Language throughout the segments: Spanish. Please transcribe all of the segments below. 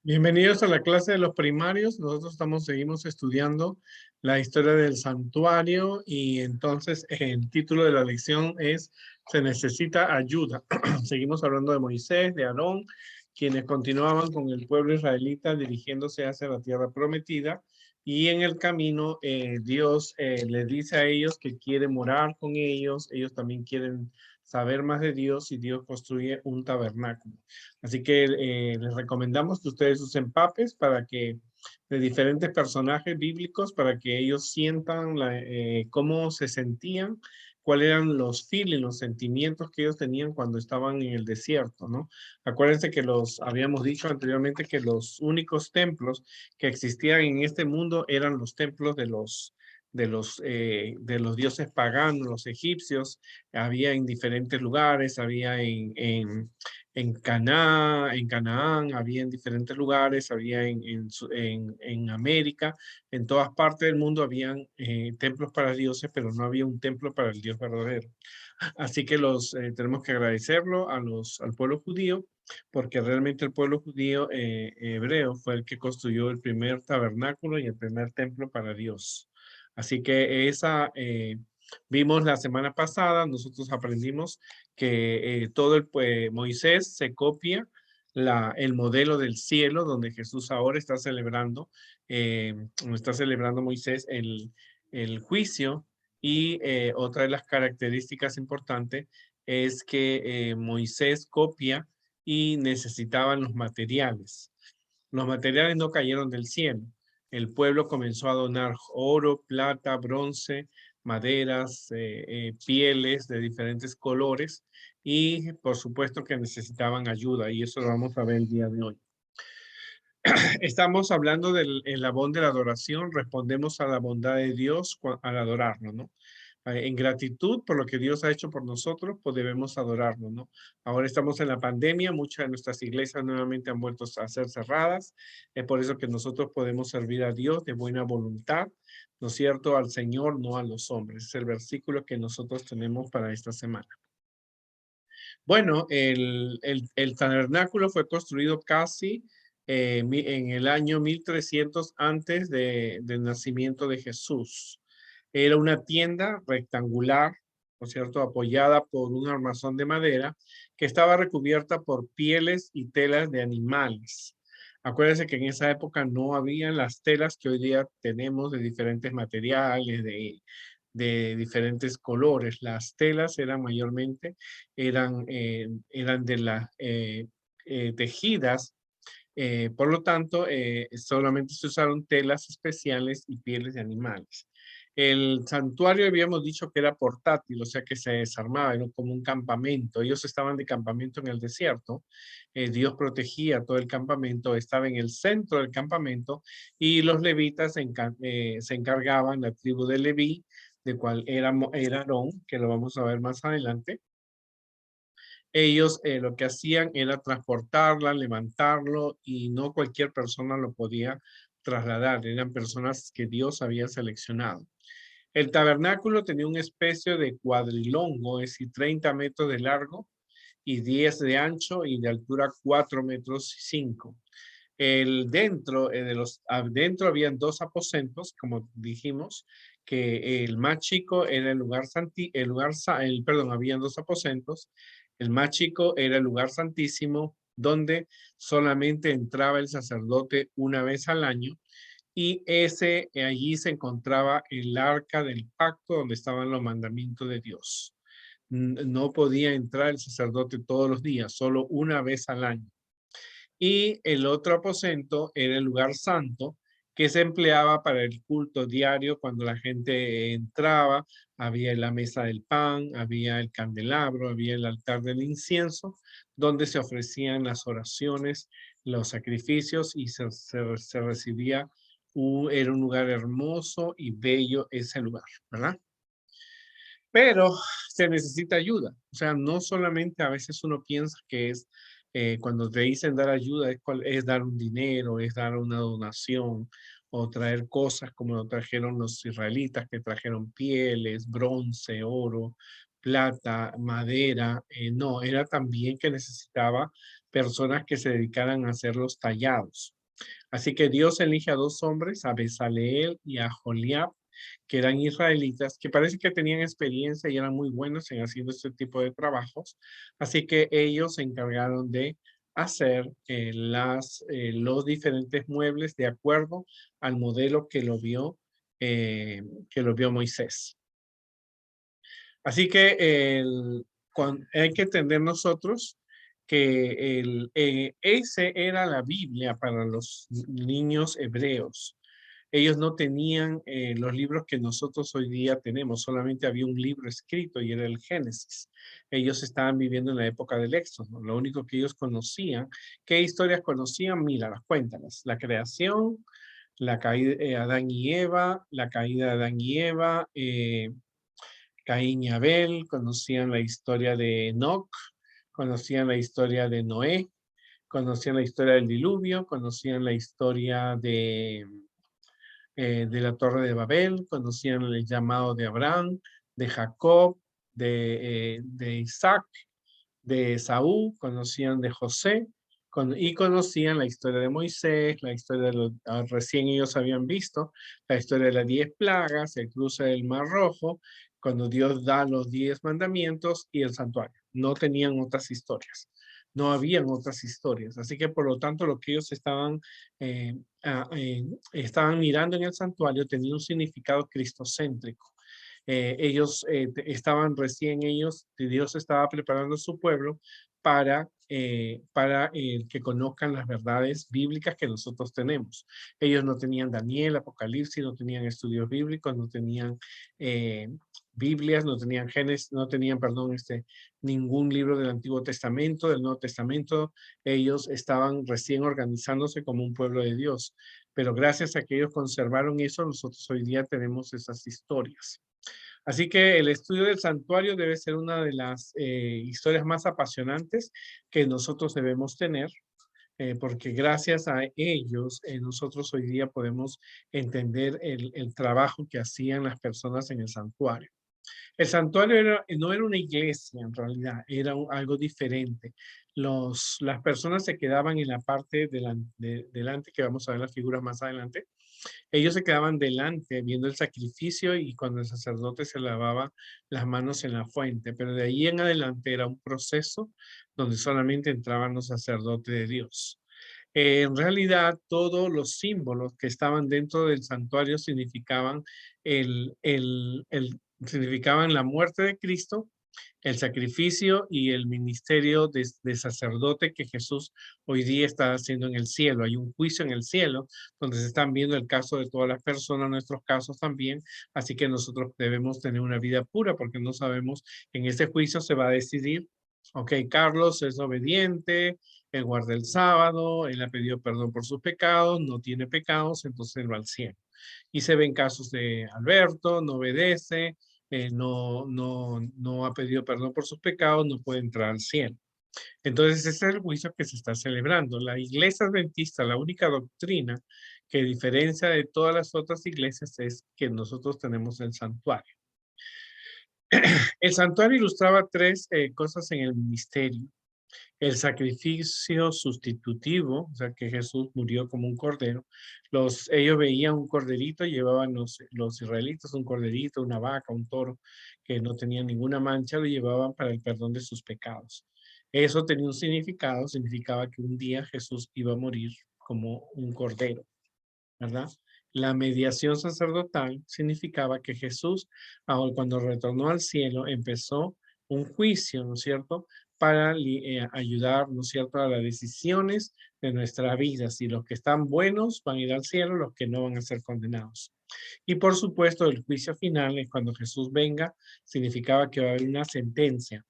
Bienvenidos a la clase de los primarios. Nosotros seguimos estudiando la historia del santuario y entonces el título de la lección es Se necesita ayuda. Seguimos hablando de Moisés, de Aarón, quienes continuaban con el pueblo israelita dirigiéndose hacia la tierra prometida y en el camino Dios les dice a ellos que quiere morar con ellos también quieren saber más de Dios y Dios construye un tabernáculo. Así que les recomendamos que ustedes usen papes para que de diferentes personajes bíblicos para que ellos sientan cómo se sentían, cuáles eran los feelings, los sentimientos que ellos tenían cuando estaban en el desierto, ¿no? Acuérdense que habíamos dicho anteriormente que los únicos templos que existían en este mundo eran los templos de los dioses paganos, los egipcios, había en diferentes lugares, había en Canaán, había en diferentes lugares, había en América, en todas partes del mundo habían templos para dioses, pero no había un templo para el Dios verdadero. Así que tenemos que agradecerlo al pueblo judío, porque realmente el pueblo judío hebreo fue el que construyó el primer tabernáculo y el primer templo para Dios. Así que vimos la semana pasada, nosotros aprendimos que Moisés se copia el modelo del cielo donde Jesús ahora está celebrando Moisés el juicio y otra de las características importantes es que Moisés copia y necesitaban los materiales. Los materiales no cayeron del cielo. El pueblo comenzó a donar oro, plata, bronce, maderas, pieles de diferentes colores y por supuesto que necesitaban ayuda y eso lo vamos a ver el día de hoy. Estamos hablando del eslabón de la adoración, respondemos a la bondad de Dios al adorarlo, ¿no? En gratitud por lo que Dios ha hecho por nosotros, pues debemos adorarlo, ¿no? Ahora estamos en la pandemia, muchas de nuestras iglesias nuevamente han vuelto a ser cerradas, es por eso que nosotros podemos servir a Dios de buena voluntad, ¿no es cierto? Al Señor, no a los hombres. Es el versículo que nosotros tenemos para esta semana. Bueno, el tabernáculo fue construido casi en el año 1300 antes del nacimiento de Jesús. Era una tienda rectangular, ¿no es cierto?, apoyada por un armazón de madera que estaba recubierta por pieles y telas de animales. Acuérdense que en esa época no habían las telas que hoy día tenemos de diferentes materiales, de diferentes colores. Las telas eran mayormente, eran de las tejidas, por lo tanto, solamente se usaron telas especiales y pieles de animales. El santuario habíamos dicho que era portátil, o sea que se desarmaba, era como un campamento. Ellos estaban de campamento en el desierto. Dios protegía todo el campamento, estaba en el centro del campamento y los levitas se encargaban, la tribu de Leví, de cual era Aarón, que lo vamos a ver más adelante. Ellos lo que hacían era transportarla, levantarlo y no cualquier persona lo podía trasladar. Eran personas que Dios había seleccionado. El tabernáculo tenía una especie de cuadrilongo, es decir, 30 metros de largo y 10 de ancho y de altura 4 metros y 5. Dentro habían dos aposentos, como dijimos, que el más chico era habían dos aposentos. El más chico era el lugar santísimo, donde solamente entraba el sacerdote una vez al año, y allí se encontraba el arca del pacto, donde estaban los mandamientos de Dios. No podía entrar el sacerdote todos los días, solo una vez al año. Y el otro aposento era el lugar santo que se empleaba para el culto diario cuando la gente entraba. Había la mesa del pan, había el candelabro, había el altar del incienso, donde se ofrecían las oraciones, los sacrificios y se recibía. Era un lugar hermoso y bello ese lugar, ¿verdad? Pero se necesita ayuda. O sea, no solamente a veces uno piensa que cuando te dicen dar ayuda es dar un dinero, es dar una donación o traer cosas como lo trajeron los israelitas, que trajeron pieles, bronce, oro, plata, madera. No, era también que necesitaba personas que se dedicaran a hacer los tallados. Así que Dios elige a dos hombres, a Bezaleel y a Joliab, que eran israelitas, que parece que tenían experiencia y eran muy buenos en haciendo este tipo de trabajos. Así que ellos se encargaron de hacer los diferentes muebles de acuerdo al modelo que lo vio Moisés. Así que hay que entender nosotros que ese era la Biblia para los niños hebreos. Ellos no tenían los libros que nosotros hoy día tenemos, solamente había un libro escrito y era el Génesis. Ellos estaban viviendo en la época del Éxodo. Lo único que ellos conocían, ¿qué historias conocían? Míralas, cuéntalas. La creación, la caída de Adán y Eva, la caída de Adán y Eva, Caín y Abel, conocían la historia de Enoch, conocían la historia de Noé, conocían la historia del diluvio, conocían la historia de la Torre de Babel, conocían el llamado de Abraham, de Jacob, de Isaac, de Saúl, conocían de José y conocían la historia de Moisés, la historia de recién ellos habían visto, la historia de las 10 plagas, el cruce del Mar Rojo, cuando Dios da los 10 mandamientos y el santuario. No tenían otras historias. No habían otras historias. Así que por lo tanto lo que ellos eh, estaban mirando en el santuario tenía un significado cristocéntrico. Ellos estaban recién Dios estaba preparando a su pueblo para que conozcan las verdades bíblicas que nosotros tenemos. Ellos no tenían Daniel, Apocalipsis, no tenían estudios bíblicos, no tenían Biblias, no tenían Génesis, no tenían, perdón, ningún libro del Antiguo Testamento, del Nuevo Testamento. Ellos estaban recién organizándose como un pueblo de Dios. Pero gracias a que ellos conservaron eso, nosotros hoy día tenemos esas historias. Así que el estudio del santuario debe ser una de las historias más apasionantes que nosotros debemos tener, porque gracias a ellos nosotros hoy día podemos entender el trabajo que hacían las personas en el santuario. El santuario no era una iglesia en realidad, era algo diferente. Las personas se quedaban en la parte delante, que vamos a ver las figuras más adelante, ellos se quedaban delante viendo el sacrificio y cuando el sacerdote se lavaba las manos en la fuente, pero de ahí en adelante era un proceso donde solamente entraban los sacerdotes de Dios. En realidad, todos los símbolos que estaban dentro del santuario significaban la muerte de Cristo, el sacrificio y el ministerio de sacerdote que Jesús hoy día está haciendo en el cielo. Hay un juicio en el cielo donde se están viendo el caso de todas las personas, nuestros casos también. Así que nosotros debemos tener una vida pura porque no sabemos, en ese juicio se va a decidir, ok, Carlos es obediente, él guarda el sábado, él ha pedido perdón por sus pecados, no tiene pecados, entonces él va al cielo. Y se ven casos de Alberto, no obedece, no ha pedido perdón por sus pecados, no puede entrar al cielo. Entonces, ese es el juicio que se está celebrando. La iglesia adventista, la única doctrina que diferencia de todas las otras iglesias es que nosotros tenemos el santuario. El santuario ilustraba tres cosas en el ministerio. El sacrificio sustitutivo, o sea, que Jesús murió como un cordero. Ellos veían un corderito, llevaban los israelitas un corderito, una vaca, un toro, que no tenía ninguna mancha, lo llevaban para el perdón de sus pecados. Eso tenía un significado, significaba que un día Jesús iba a morir como un cordero, ¿verdad? La mediación sacerdotal significaba que Jesús, cuando retornó al cielo, empezó un juicio, ¿no es cierto?, para ayudar, ¿no es cierto?, a las decisiones de nuestra vida. Si los que están buenos van a ir al cielo, los que no van a ser condenados. Y por supuesto, el juicio final es cuando Jesús venga, significaba que va a haber una sentencia.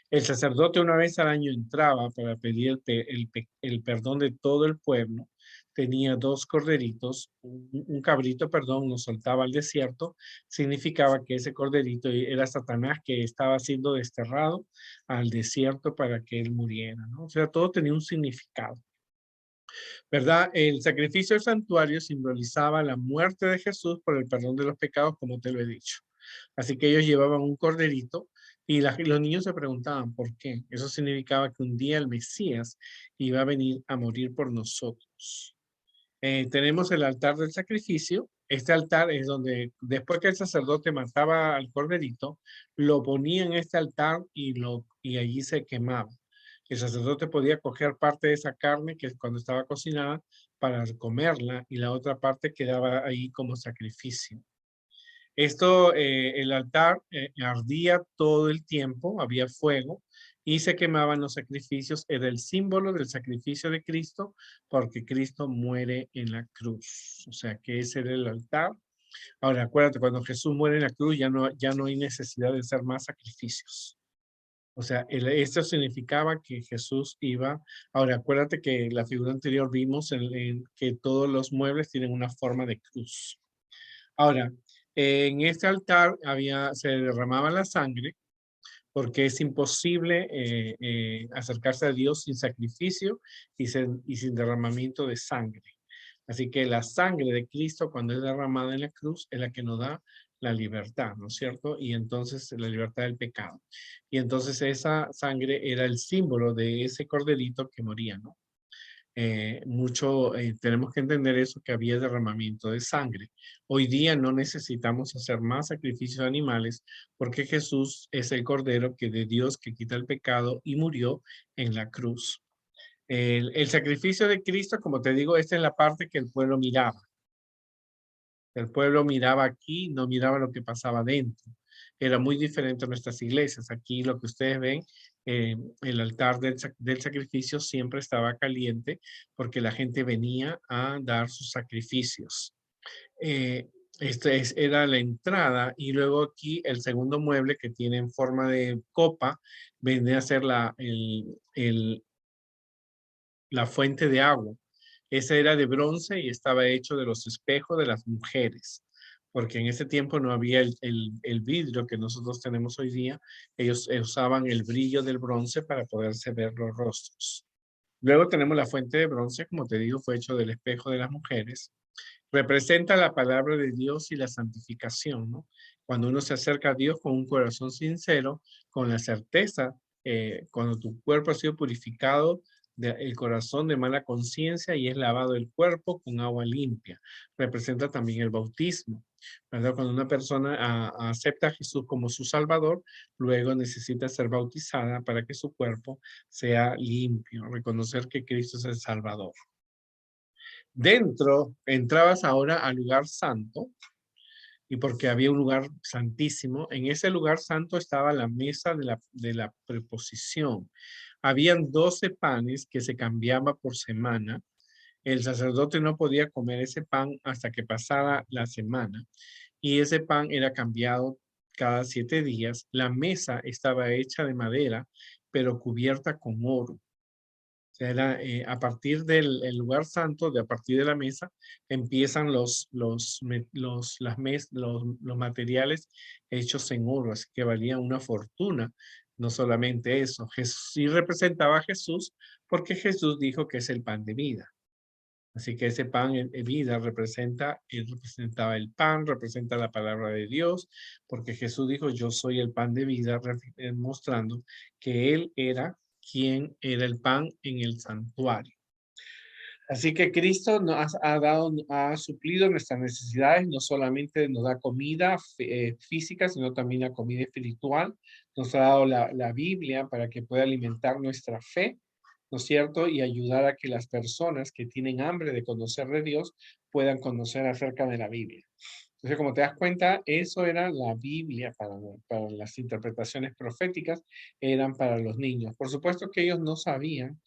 El sacerdote una vez al año entraba para pedir el perdón de todo el pueblo. Tenía dos corderitos, un cabrito, perdón, nos soltaba al desierto. Significaba que ese corderito era Satanás que estaba siendo desterrado al desierto para que él muriera, ¿no? O sea, todo tenía un significado, ¿verdad? El sacrificio del santuario simbolizaba la muerte de Jesús por el perdón de los pecados, como te lo he dicho. Así que ellos llevaban un corderito Y los niños se preguntaban por qué. Eso significaba que un día el Mesías iba a venir a morir por nosotros. Tenemos el altar del sacrificio. Este altar es donde después que el sacerdote mataba al corderito, lo ponía en este altar y allí se quemaba. El sacerdote podía coger parte de esa carne que cuando estaba cocinada para comerla y la otra parte quedaba ahí como sacrificio. Esto, el altar ardía todo el tiempo, había fuego y se quemaban los sacrificios. Era el símbolo del sacrificio de Cristo porque Cristo muere en la cruz. O sea que ese era el altar. Ahora, acuérdate, cuando Jesús muere en la cruz ya no hay necesidad de hacer más sacrificios. O sea, esto significaba que Jesús iba. Ahora, acuérdate que la figura anterior vimos en que todos los muebles tienen una forma de cruz. Ahora, en este altar se derramaba la sangre porque es imposible acercarse a Dios sin sacrificio y sin derramamiento de sangre. Así que la sangre de Cristo cuando es derramada en la cruz es la que nos da la libertad, ¿no es cierto? Y entonces la libertad del pecado. Y entonces esa sangre era el símbolo de ese corderito que moría, ¿no? Tenemos que entender eso, que había derramamiento de sangre. Hoy día no necesitamos hacer más sacrificios de animales porque Jesús es el Cordero que de Dios que quita el pecado y murió en la cruz. El sacrificio de Cristo, como te digo, esta es la parte que el pueblo miraba. El pueblo miraba aquí, no miraba lo que pasaba dentro. Era muy diferente a nuestras iglesias. Aquí lo que ustedes ven, el altar del sacrificio siempre estaba caliente porque la gente venía a dar sus sacrificios. Eh, era la entrada y luego aquí el segundo mueble que tiene en forma de copa viene a ser la fuente de agua. Ese era de bronce y estaba hecho de los espejos de las mujeres, porque en ese tiempo no había el vidrio que nosotros tenemos hoy día. Ellos usaban el brillo del bronce para poderse ver los rostros. Luego tenemos la fuente de bronce, como te digo, fue hecho del espejo de las mujeres. Representa la palabra de Dios y la santificación, ¿no? Cuando uno se acerca a Dios con un corazón sincero, con la certeza, cuando tu cuerpo ha sido purificado el corazón de mala conciencia y es lavado el cuerpo con agua limpia. Representa también el bautismo, ¿verdad? Cuando una persona acepta a Jesús como su Salvador, luego necesita ser bautizada para que su cuerpo sea limpio, reconocer que Cristo es el Salvador. Dentro, entrabas ahora al lugar santo, y porque había un lugar santísimo, en ese lugar santo estaba la mesa de la preposición. Habían 12 panes que se cambiaban por semana. El sacerdote no podía comer ese pan hasta que pasara la semana, y ese pan era cambiado cada 7 días. La mesa estaba hecha de madera, pero cubierta con oro. Sea, a partir del el lugar santo, a partir de la mesa, empiezan los materiales hechos en oro, así que valían una fortuna. No solamente eso, Jesús sí representaba a Jesús porque Jesús dijo que es el pan de vida. Así que ese pan de vida él representaba el pan, representa la palabra de Dios, porque Jesús dijo, yo soy el pan de vida, mostrando que él era quien era el pan en el santuario. Así que Cristo ha suplido nuestras necesidades, no solamente nos da comida física, sino también la comida espiritual. Nos ha dado la Biblia para que pueda alimentar nuestra fe, ¿no es cierto? Y ayudar a que las personas que tienen hambre de conocer de Dios puedan conocer acerca de la Biblia. Entonces, como te das cuenta, eso era la Biblia para las interpretaciones proféticas, eran para los niños. Por supuesto que ellos no sabían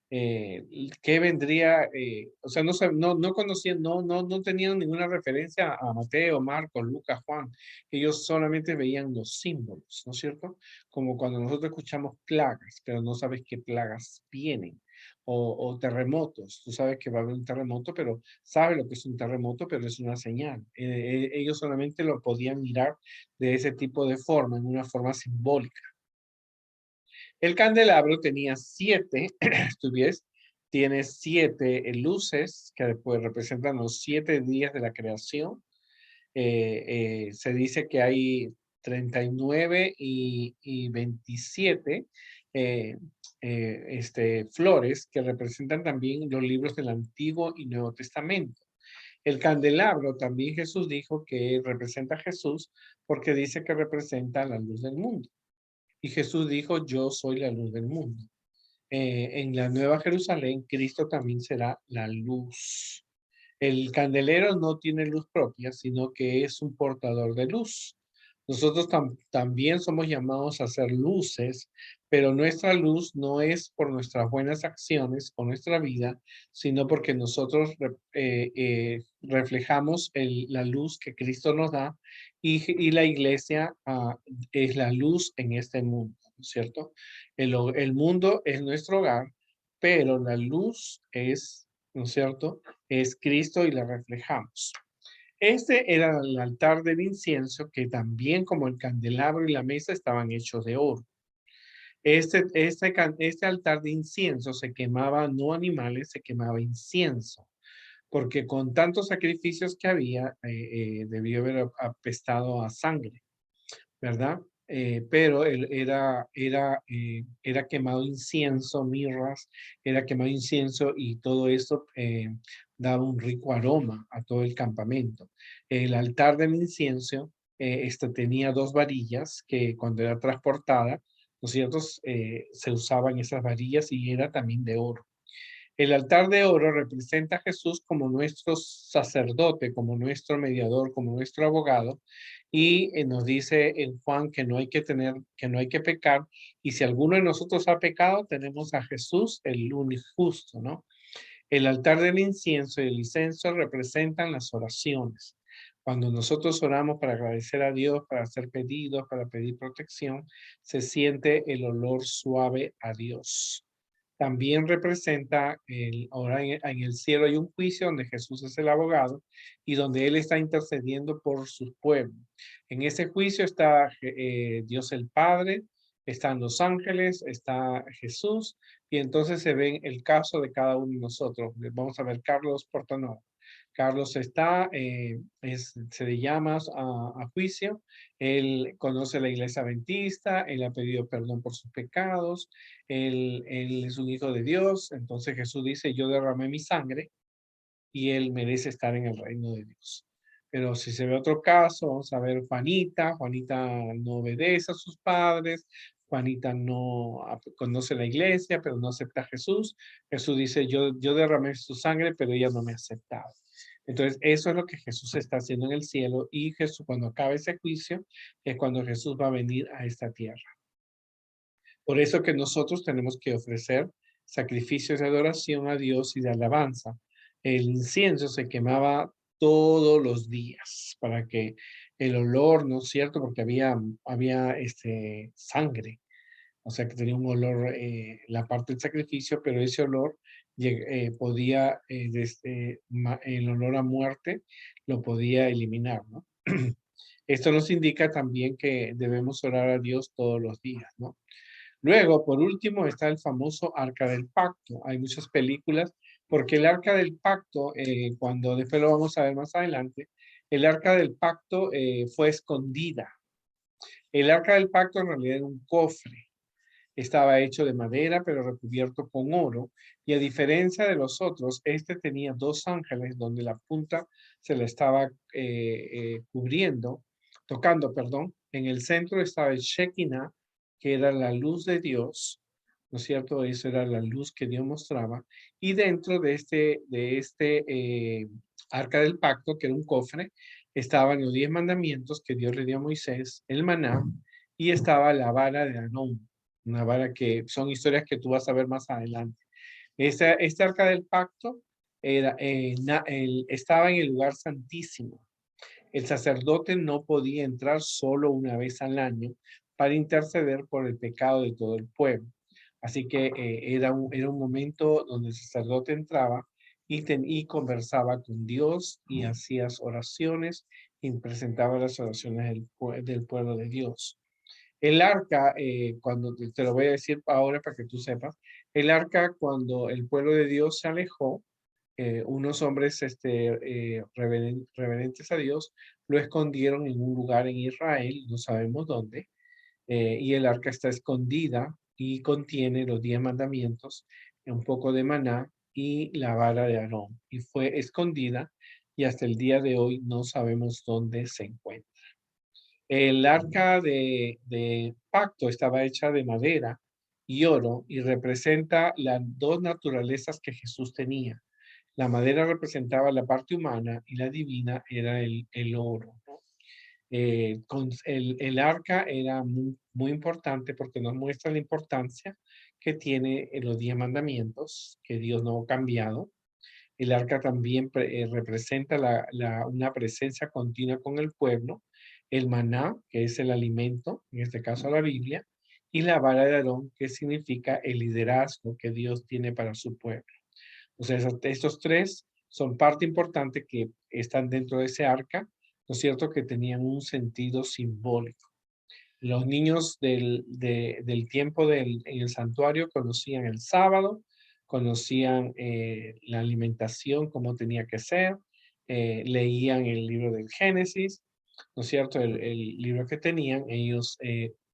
qué vendría, o sea, no conocían, no tenían ninguna referencia a Mateo, Marcos, Lucas, Juan. Ellos solamente veían los símbolos, ¿no es cierto? Como cuando nosotros escuchamos plagas, pero no sabes qué plagas vienen. O terremotos, tú sabes que va a haber un terremoto, pero sabes lo que es un terremoto, pero es una señal. Ellos solamente lo podían mirar de ese tipo de forma, en una forma simbólica. El candelabro tenía 7, tú ves, tiene 7 luces que pues, representan los 7 días de la creación. Se dice que hay 39 y 27 flores que representan también los libros del Antiguo y Nuevo Testamento. El candelabro también Jesús dijo que representa a Jesús porque dice que representa la luz del mundo. Y Jesús dijo, yo soy la luz del mundo. En la Nueva Jerusalén, Cristo también será la luz. El candelero no tiene luz propia, sino que es un portador de luz. Nosotros también somos llamados a ser luces, pero nuestra luz no es por nuestras buenas acciones o nuestra vida, sino porque nosotros reflejamos la luz que Cristo nos da y la iglesia es la luz en este mundo, ¿no es cierto? El mundo es nuestro hogar, pero la luz es, ¿no es cierto? Es Cristo y la reflejamos. Este era el altar del incienso que también como el candelabro y la mesa estaban hechos de oro. Este altar de incienso se quemaba no animales, se quemaba incienso, porque con tantos sacrificios que había, debió haber apestado a sangre. ¿Verdad? Pero era quemado incienso, mirras, era quemado incienso y todo esto daba un rico aroma a todo el campamento. El altar del incienso tenía dos varillas que cuando era transportada, los ciertos se usaban esas varillas y era también de oro. El altar de oro representa a Jesús como nuestro sacerdote, como nuestro mediador, como nuestro abogado. Y nos dice en Juan que no hay que tener, que no hay que pecar. Y si alguno de nosotros ha pecado, tenemos a Jesús, el único justo, ¿no? El altar del incienso y el incienso representan las oraciones. Cuando nosotros oramos para agradecer a Dios, para hacer pedidos, para pedir protección, se siente el olor suave a Dios. También representa, ahora en el cielo hay un juicio donde Jesús es el abogado y donde Él está intercediendo por su pueblo. En ese juicio está Dios el Padre, están los ángeles, está Jesús y entonces se ve el caso de cada uno de nosotros. Vamos a ver Carlos Portanova. Carlos está, se le llama a juicio, él conoce la iglesia adventista, él ha pedido perdón por sus pecados, él es un hijo de Dios, entonces Jesús dice, yo derramé mi sangre y él merece estar en el reino de Dios. Pero si se ve otro caso, vamos a ver Juanita, Juanita no obedece a sus padres, Juanita no conoce la iglesia, pero no acepta a Jesús. Jesús dice, yo derramé su sangre, pero ella no me ha aceptado. Entonces, eso es lo que Jesús está haciendo en el cielo y Jesús, cuando acabe ese juicio, es cuando Jesús va a venir a esta tierra. Por eso que nosotros tenemos que ofrecer sacrificios de adoración a Dios y de alabanza. El incienso se quemaba todos los días para que el olor, ¿no es cierto? Porque había sangre, o sea que tenía un olor la parte del sacrificio, pero ese olor podía, el olor a muerte lo podía eliminar, ¿no? Esto nos indica también que debemos orar a Dios todos los días, ¿no? Luego, por último, está el famoso Arca del Pacto. Hay muchas películas, porque el Arca del Pacto, cuando después lo vamos a ver más adelante, el Arca del Pacto fue escondida. El Arca del Pacto en realidad era un cofre. Estaba hecho de madera, pero recubierto con oro. Y a diferencia de los otros, este tenía dos ángeles donde la punta se le estaba tocando, perdón. En el centro estaba el Shekinah, que era la luz de Dios, ¿no es cierto? Eso era la luz que Dios mostraba. Y dentro de este arca del pacto, que era un cofre, estaban los 10 mandamientos que Dios le dio a Moisés, el maná, y estaba la vara de Aarón, una vara que son historias que tú vas a ver más adelante. Este arca del pacto estaba en el lugar santísimo. El sacerdote no podía entrar solo una vez al año para interceder por el pecado de todo el pueblo. Así que era un momento donde el sacerdote entraba y conversaba con Dios y hacía oraciones y presentaba las oraciones del pueblo de Dios. El arca, cuando te lo voy a decir ahora para que tú sepas, el arca cuando el pueblo de Dios se alejó, unos hombres reverentes a Dios lo escondieron en un lugar en Israel, no sabemos dónde, y el arca está escondida y contiene los 10 mandamientos, un poco de maná y la vara de Aarón. Y fue escondida y hasta el día de hoy no sabemos dónde se encuentra. El arca de pacto estaba hecha de madera y oro y representa las dos naturalezas que Jesús tenía. La madera representaba la parte humana y la divina era el oro, ¿no? El arca era muy importante porque nos muestra la importancia que tiene en los 10 mandamientos, que Dios no ha cambiado. El arca también representa una presencia continua con el pueblo, el maná, que es el alimento, en este caso la Biblia, y la vara de Aarón, que significa el liderazgo que Dios tiene para su pueblo. O sea, estos tres son parte importante que están dentro de ese arca, ¿no es cierto? Que tenían un sentido simbólico. Los niños del tiempo en el santuario conocían el sábado, conocían la alimentación, cómo tenía que ser, leían el libro del Génesis, ¿no es cierto? El libro que tenían, ellos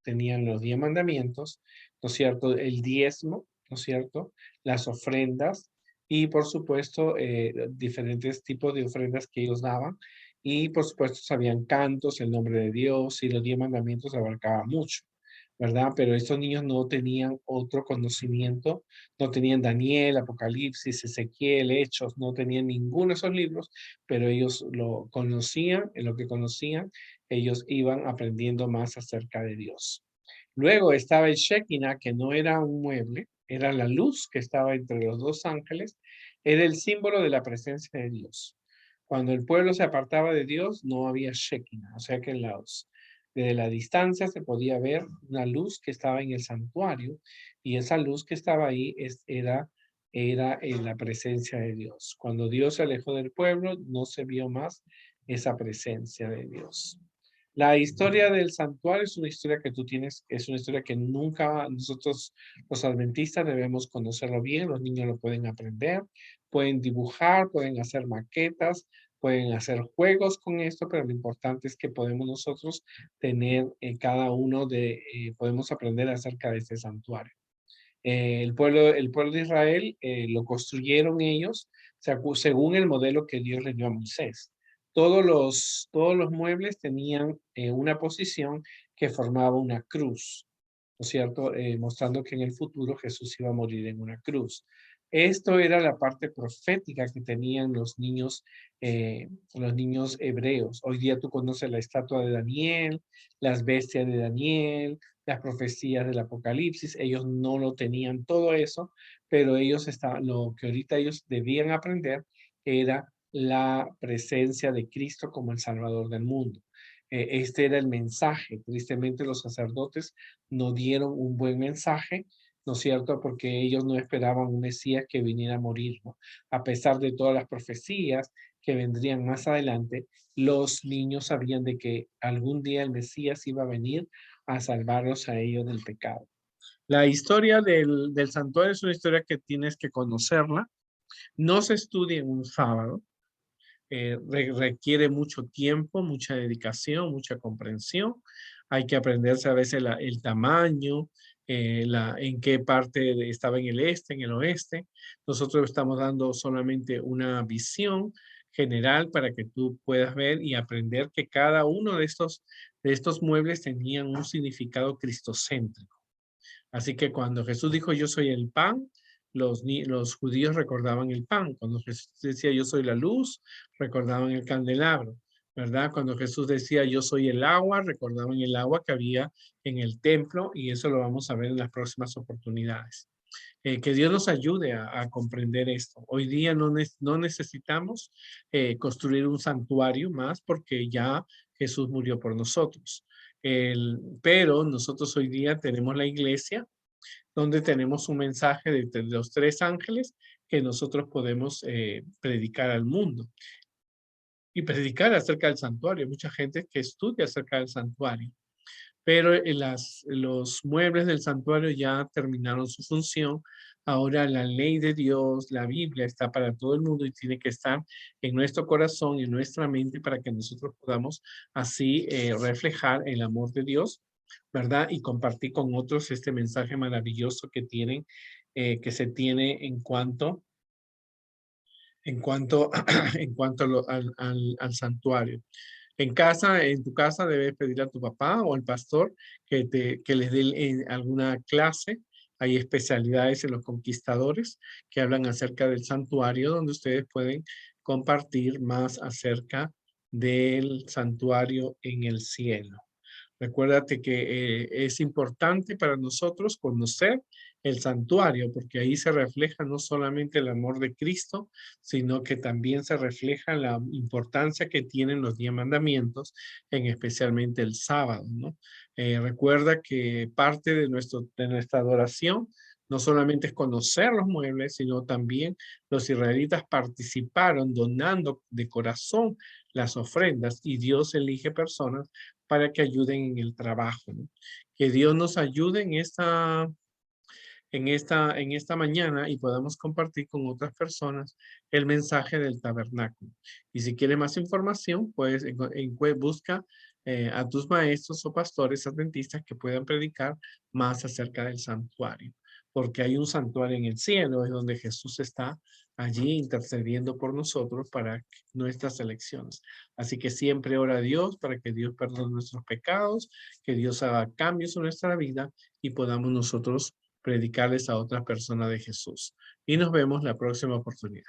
tenían los 10 mandamientos, ¿no es cierto? El diezmo, ¿no es cierto? Las ofrendas y por supuesto diferentes tipos de ofrendas que ellos daban y por supuesto sabían cantos, el nombre de Dios y los 10 mandamientos abarcaban mucho, ¿verdad? Pero estos niños no tenían otro conocimiento, no tenían Daniel, Apocalipsis, Ezequiel, Hechos, no tenían ninguno de esos libros, pero ellos lo conocían, en lo que conocían, ellos iban aprendiendo más acerca de Dios. Luego estaba el Shekinah, que no era un mueble, era la luz que estaba entre los dos ángeles, era el símbolo de la presencia de Dios. Cuando el pueblo se apartaba de Dios, no había Shekinah, o sea que desde la distancia se podía ver una luz que estaba en el santuario y esa luz que estaba ahí era en la presencia de Dios. Cuando Dios se alejó del pueblo, no se vio más esa presencia de Dios. La historia del santuario es una historia que tú tienes, es una historia que nunca nosotros los adventistas debemos conocerlo bien, los niños lo pueden aprender, pueden dibujar, pueden hacer maquetas, pueden hacer juegos con esto, pero lo importante es que podemos nosotros tener cada uno podemos aprender acerca de este santuario. El pueblo de Israel lo construyeron ellos según el modelo que Dios le dio a Moisés. Todos los muebles tenían una posición que formaba una cruz, ¿no es cierto? Mostrando que en el futuro Jesús iba a morir en una cruz. Esto era la parte profética que tenían los niños hebreos. Hoy día tú conoces la estatua de Daniel, las bestias de Daniel, las profecías del Apocalipsis. Ellos no lo tenían todo eso, pero lo que ahorita ellos debían aprender era la presencia de Cristo como el Salvador del mundo. Este era el mensaje. Tristemente los sacerdotes no dieron un buen mensaje, ¿no es cierto? Porque ellos no esperaban un Mesías que viniera a morir, ¿no? A pesar de todas las profecías que vendrían más adelante, los niños sabían de que algún día el Mesías iba a venir a salvarlos a ellos del pecado. La historia del santuario es una historia que tienes que conocerla. No se estudia en un sábado, requiere mucho tiempo, mucha dedicación, mucha comprensión. Hay que aprenderse a veces el tamaño, en qué parte estaba en el este, en el oeste. Nosotros estamos dando solamente una visión general para que tú puedas ver y aprender que cada uno de estos muebles tenían un significado cristocéntrico. Así que cuando Jesús dijo, yo soy el pan, los judíos recordaban el pan. Cuando Jesús decía, yo soy la luz, recordaban el candelabro, ¿verdad? Cuando Jesús decía, yo soy el agua, recordaban el agua que había en el templo y eso lo vamos a ver en las próximas oportunidades. Que Dios nos ayude a comprender esto. Hoy día no necesitamos construir un santuario más porque ya Jesús murió por nosotros. Pero nosotros hoy día tenemos la iglesia donde tenemos un mensaje de los 3 ángeles que nosotros podemos predicar al mundo y predicar acerca del santuario. Hay mucha gente que estudia acerca del santuario, pero los muebles del santuario ya terminaron su función. Ahora la ley de Dios, la Biblia, está para todo el mundo y tiene que estar en nuestro corazón y en nuestra mente para que nosotros podamos así reflejar el amor de Dios, ¿verdad? Y compartir con otros este mensaje maravilloso que tienen, que se tiene en cuanto, en cuanto al santuario. En casa, en tu casa, debes pedirle a tu papá o al pastor que les dé alguna clase. Hay especialidades en los conquistadores que hablan acerca del santuario, donde ustedes pueden compartir más acerca del santuario en el cielo. Recuérdate que es importante para nosotros conocer el santuario, porque ahí se refleja no solamente el amor de Cristo, sino que también se refleja la importancia que tienen los 10 mandamientos, en especialmente el sábado, ¿no? Recuerda que parte de nuestra adoración no solamente es conocer los muebles, sino también los israelitas participaron donando de corazón las ofrendas y Dios elige personas para que ayuden en el trabajo, ¿no? Que Dios nos ayude en esta mañana y podamos compartir con otras personas el mensaje del tabernáculo. Y si quieres más información, pues busca a tus maestros o pastores adventistas que puedan predicar más acerca del santuario, porque hay un santuario en el cielo, es donde Jesús está allí intercediendo por nosotros para nuestras elecciones. Así que siempre ora a Dios para que Dios perdone nuestros pecados, que Dios haga cambios en nuestra vida y podamos nosotros predicarles a otras personas de Jesús. Y nos vemos la próxima oportunidad.